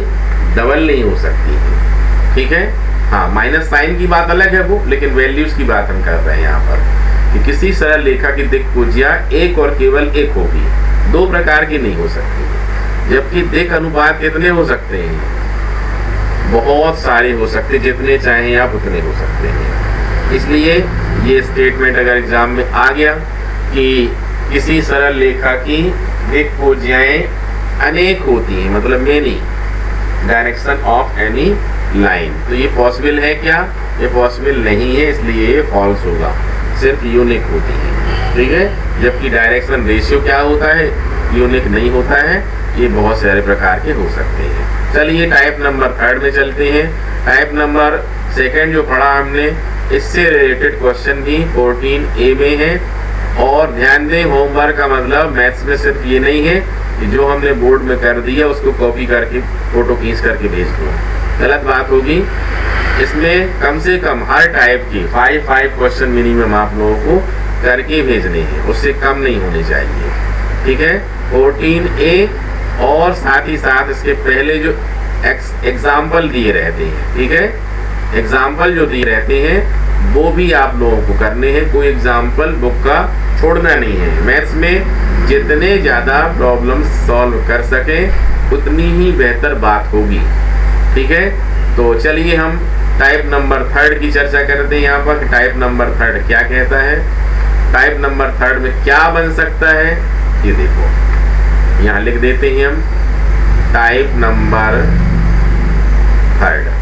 S1: डबल नहीं हो सकती है। ठीक है, हाँ, माइनस साइन की बात अलग है वो, लेकिन वैल्यूज की बात हम कर रहे हैं यहाँ पर कि किसी सरल रेखा की दिक् भुजिया एक और केवल एक होगी, 2 प्रकार की नहीं हो सकती। जबकि दिक् अनुपात कितने हो सकते हैं, बहुत सारे हो सकते, जितने चाहें आप उतने हो सकते हैं। इसलिए ये स्टेटमेंट अगर एग्जाम में आ गया कि किसी सरल रेखा की दिक् भुजियाएं अनेक होती हैं, मतलब many direction of any line, तो ये पॉसिबल है क्या, ये पॉसिबल नहीं है, इसलिए ये फॉल्स होगा, सिर्फ यूनिक होती है। ठीक है, जबकि डायरेक्शन रेशियो क्या होता है, यूनिक नहीं होता है, ये बहुत सारे प्रकार के हो सकते हैं। चलिए टाइप नंबर 3 में चलते हैं। टाइप नंबर 2 जो पढ़ा हमने, इससे रिलेटेड क्वेश्चन भी 14A में है। और ध्यान दें, होमवर्क का मतलब मैथ्स में सिर्फ ये नहीं है कि जो हमने बोर्ड में कर दिया उसको कॉपी करके फोटो खींच करके भेज दो, गलत बात होगी। इसमें कम से कम हर टाइप की 5 क्वेश्चन मिनिमम आप लोगों को करके भेजने हैं, उससे कम नहीं होने चाहिए। ठीक है, 14A और साथ ही साथ इसके पहले जो एग्जाम्पल दिए रहते हैं, ठीक है, एग्जाम्पल जो दिए रहते हैं वो भी आप लोगों को करने हैं, कोई एग्जाम्पल बुक का छोड़ना नहीं है। मैथ्स में जितने ज़्यादा प्रॉब्लम सॉल्व कर सकें उतनी ही बेहतर बात होगी। ठीक है, तो चलिए हम टाइप नंबर 3 की चर्चा करते हैं यहाँ पर कि टाइप नंबर 3 क्या कहता है। टाइप नंबर 3 में क्या बन सकता है, ये देखो यहाँ लिख देते हैं हम, टाइप नंबर 3,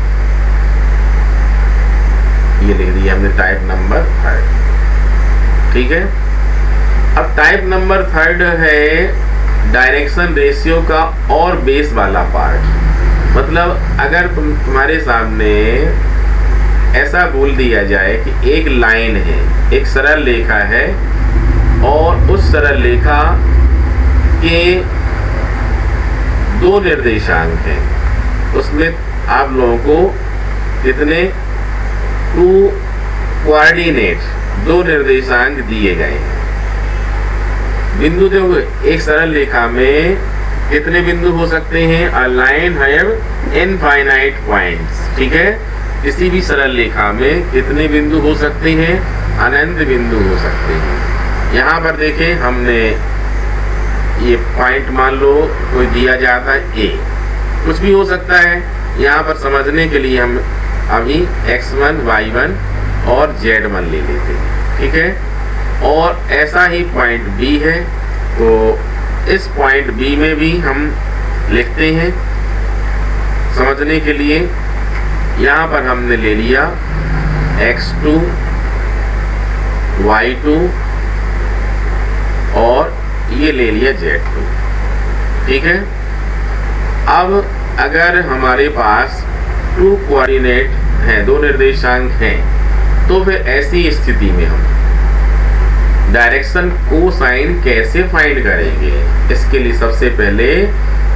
S1: ये लिख दिया हमने टाइप नंबर 3। ठीक है, अब टाइप नंबर 3 है डायरेक्शन रेशियो का और बेस वाला पार्ट। मतलब अगर तुम्हारे सामने ऐसा बोल दिया जाए कि एक लाइन है, एक सरल रेखा है और उस सरल रेखा के 2 निर्देशांक हैं, उसमें आप लोगों को कितने 2 कोऑर्डिनेट 2 निर्देशांक दिए गए हैं। बिंदु देखो, एक सरल रेखा में कितने बिंदु हो सकते हैं, a line have infinite points. ठीक है, किसी भी सरल रेखा में कितने बिंदु हो सकते हैं, अनंत बिंदु हो सकते हैं। यहाँ पर देखें, हमने ये पॉइंट मान लो कोई दिया जाता है A, कुछ भी हो सकता है। यहाँ पर समझने के लिए हम अभी x1, y1 और z1 ले लेते हैं। ठीक है, और ऐसा ही पॉइंट B है, तो इस पॉइंट B में भी हम लिखते हैं समझने के लिए। यहाँ पर हमने ले लिया x2, y2 और ये ले लिया z2। ठीक है, अब अगर हमारे पास 2 कोऑर्डिनेट हैं, 2 निर्देशांक हैं, तो फिर ऐसी स्थिति में हम डायरेक्शन कोसाइन कैसे फाइंड करेंगे। इसके लिए सबसे पहले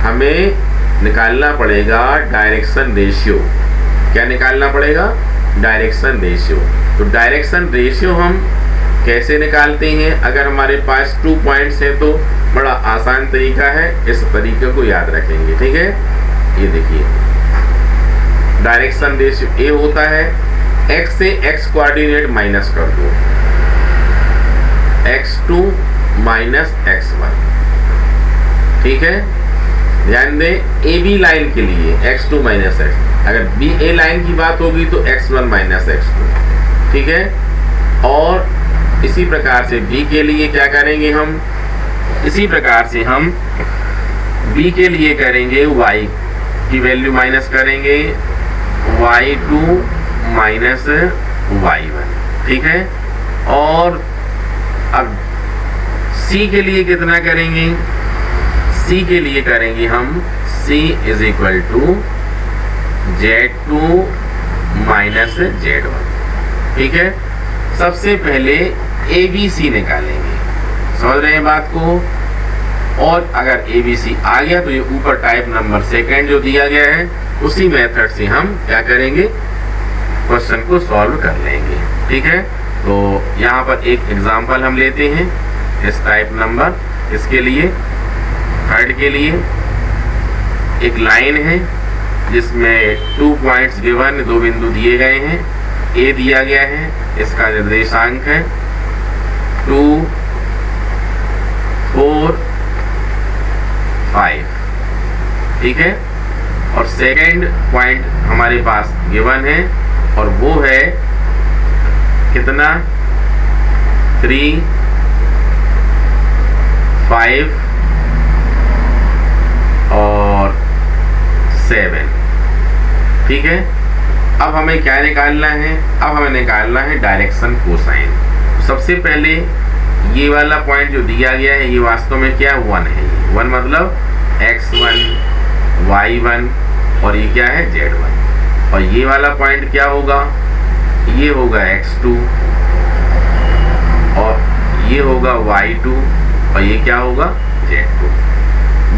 S1: हमें निकालना पड़ेगा डायरेक्शन रेशियो। क्या निकालना पड़ेगा, डायरेक्शन रेशियो। तो डायरेक्शन रेशियो हम कैसे निकालते हैं? अगर हमारे पास 2 पॉइंट्स हैं तो बड़ा आसान तरीका है, इस तरीके को याद रखेंगे। ठीक है, ये देखिए डायरेक्शन रेशियो ए होता है, x से x कोऑर्डिनेट माइनस कर दो, x2 माइनस x1। ठीक है, ध्यान दें ए बी लाइन के लिए x2 माइनस x, अगर बी ए लाइन की बात होगी तो x1 माइनस x2। ठीक है, और इसी प्रकार से बी के लिए क्या करेंगे हम? इसी प्रकार से हम बी के लिए करेंगे y की वैल्यू माइनस करेंगे y2 माइनस y1। ठीक है, और अब c के लिए कितना करेंगे? c के लिए करेंगे हम c is equal to z2 minus z1। ठीक है, सबसे पहले ए बी सी निकालेंगे, समझ रहे हैं बात को? और अगर ए बी सी आ गया तो ये ऊपर टाइप नंबर सेकंड जो दिया गया है उसी मेथड से हम क्या करेंगे? क्वेश्चन को सॉल्व कर लेंगे। ठीक है, तो यहाँ पर एक एग्जांपल हम लेते हैं इस टाइप नंबर, इसके लिए थर्ड के लिए एक लाइन है जिसमें 2 पॉइंट्स गिवन, 2 बिंदु दिए गए हैं, ए दिया गया है, इसका निर्देशांक है 2, 4, 5। ठीक है, और सेकंड पॉइंट हमारे पास गिवन है और वो है कितना? 3, 5 और 7। ठीक है, अब हमें क्या निकालना है? अब हमें निकालना है डायरेक्शन कोसाइन। सबसे पहले ये वाला पॉइंट जो दिया गया है ये वास्तव में क्या? 1 है। 1 मतलब x1, y1 और ये क्या है? z1। और ये वाला पॉइंट क्या होगा? ये होगा x2 और ये होगा y2 और ये क्या होगा? z2।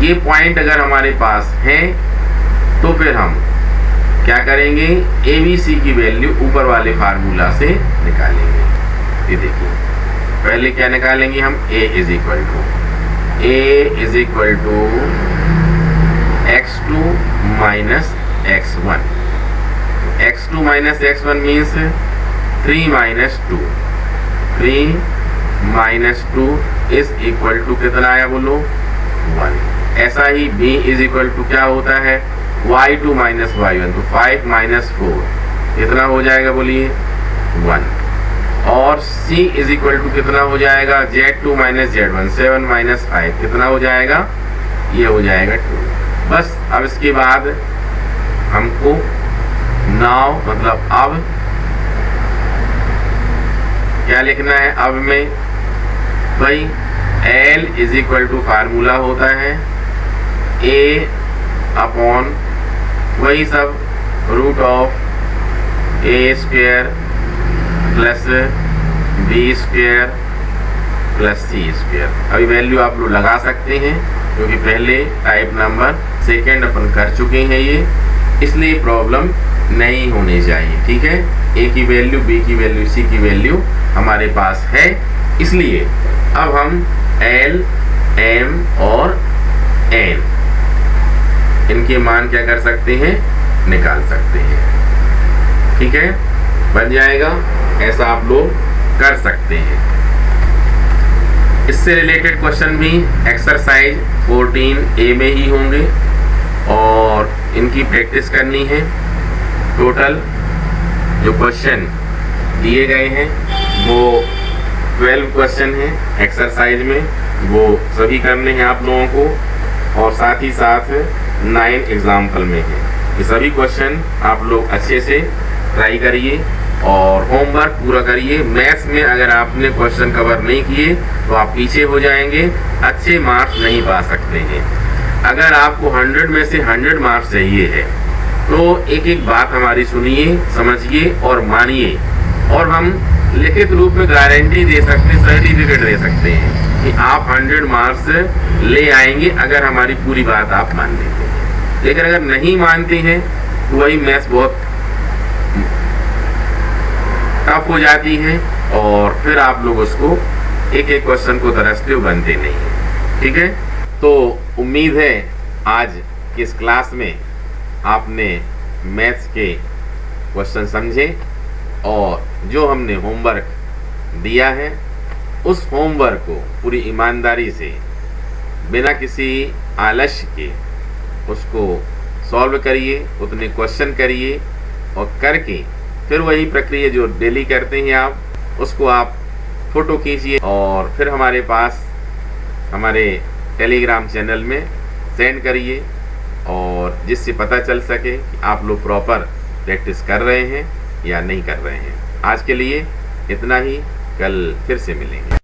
S1: ये पॉइंट अगर हमारे पास है तो फिर हम क्या करेंगे? ए बी सी की वैल्यू ऊपर वाले फार्मूला से निकालेंगे। ये देखिए, पहले क्या निकालेंगे हम? a is equal to x2 minus x1। x2 minus x1 means 3 minus 2। 3 minus 2 is equal to कितना आया बोलो? 1। ऐसा ही b इज इक्वल टू क्या होता है? y2 माइनस y1, तो 5 माइनस 4 कितना हो जाएगा बोलिए? 1। और c इज इक्वल टू कितना हो जाएगा? z2 माइनस z1, 7 माइनस 5 कितना हो जाएगा? ये हो जाएगा 2। बस अब इसके बाद हमको नाउ मतलब अब क्या लिखना है? अब में भाई L is equal to formula होता है A अपॉन वही सब root of a square plus b square plus c square. अभी वैल्यू आप लोग लगा सकते हैं क्योंकि पहले टाइप नंबर सेकेंड अपन कर चुके हैं ये, इसलिए प्रॉब्लम नहीं होनी चाहिए। ठीक है, a की वैल्यू, b की वैल्यू, c की वैल्यू हमारे पास है, इसलिए अब हम L, M और N इनके मान क्या कर सकते हैं? निकाल सकते हैं। ठीक है, बन जाएगा, ऐसा आप लोग कर सकते हैं। इससे रिलेटेड क्वेश्चन भी एक्सरसाइज 14A में ही होंगे और इनकी प्रैक्टिस करनी है। टोटल जो क्वेश्चन दिए गए हैं वो 12 क्वेश्चन हैं एक्सरसाइज में, वो सभी करने हैं आप लोगों को और साथ ही साथ 9 एग्जाम्पल में है। ये सभी क्वेश्चन आप लोग अच्छे से ट्राई करिए और होमवर्क पूरा करिए। मैथ्स में अगर आपने क्वेश्चन कवर नहीं किए तो आप पीछे हो जाएंगे, अच्छे मार्क्स नहीं पा सकते हैं। अगर आपको 100 में से 100 मार्क्स चाहिए है तो एक एक बात हमारी सुनिए, समझिए और मानिए, और हम लिखित रूप में गारंटी दे सकते हैं, सर्टिफिकेट दे सकते हैं कि आप 100 मार्क्स ले आएंगे अगर हमारी पूरी बात आप मान लेते हैं। लेकिन अगर नहीं मानते हैं तो वही मैथ्स बहुत टफ हो जाती है और फिर आप लोग उसको एक एक क्वेश्चन को तरसते हो, बनते नहीं है। ठीक है, तो उम्मीद है आज की इस क्लास में आपने मैथ्स के क्वेश्चन समझे और जो हमने होमवर्क दिया है उस होमवर्क को पूरी ईमानदारी से बिना किसी आलस्य के उसको सॉल्व करिए, उतने क्वेश्चन करिए और करके फिर वही प्रक्रिया जो डेली करते हैं आप उसको आप फ़ोटो खींचिए और फिर हमारे पास हमारे टेलीग्राम चैनल में सेंड करिए और जिससे पता चल सके कि आप लोग प्रॉपर प्रैक्टिस कर रहे हैं या नहीं कर रहे हैं। आज के लिए इतना ही, कल फिर से मिलेंगे।